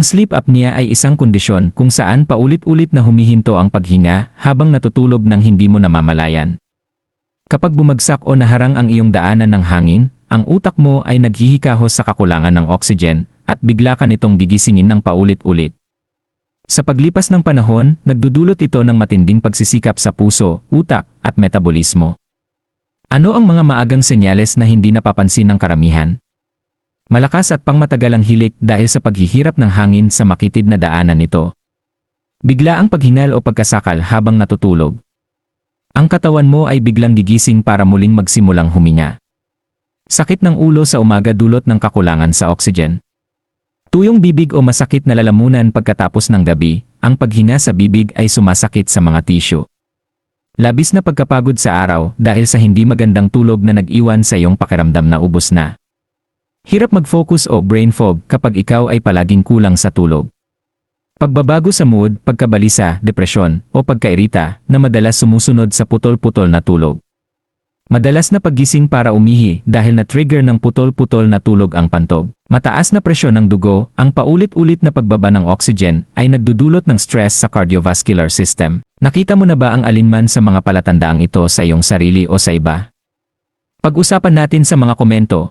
Ang sleep apnea ay isang kondisyon kung saan paulit-ulit na humihinto ang paghinga habang natutulog nang hindi mo namamalayan. Kapag bumagsak o naharang ang iyong daanan ng hangin, ang utak mo ay naghihikahos sa kakulangan ng oxygen at bigla ka nitong gigisingin ng paulit-ulit. Sa paglipas ng panahon, nagdudulot ito ng matinding pagsisikap sa puso, utak, at metabolismo. Ano ang mga maagang senyales na hindi napapansin ng karamihan? Malakas at pangmatagalang hilik dahil sa paghihirap ng hangin sa makitid na daanan nito. Bigla ang paghingal o pagkasakal habang natutulog. Ang katawan mo ay biglang gigising para muling magsimulang huminga. Sakit ng ulo sa umaga dulot ng kakulangan sa oxygen. Tuyong bibig o masakit na lalamunan pagkatapos ng gabi, ang paghinga sa bibig ay sumasakit sa mga tissue. Labis na pagkapagod sa araw dahil sa hindi magandang tulog na nag-iwan sa iyong pakiramdam na ubos na. Hirap mag-focus o brain fog kapag ikaw ay palaging kulang sa tulog. Pagbabago sa mood, pagkabalisa, depresyon, o pagkairita na madalas sumusunod sa putol-putol na tulog. Madalas na paggising para umihi dahil na-trigger ng putol-putol na tulog ang pantog. Mataas na presyon ng dugo, ang paulit-ulit na pagbaba ng oxygen ay nagdudulot ng stress sa cardiovascular system. Nakita mo na ba ang alinman sa mga palatandaang ito sa iyong sarili o sa iba? Pag-usapan natin sa mga komento.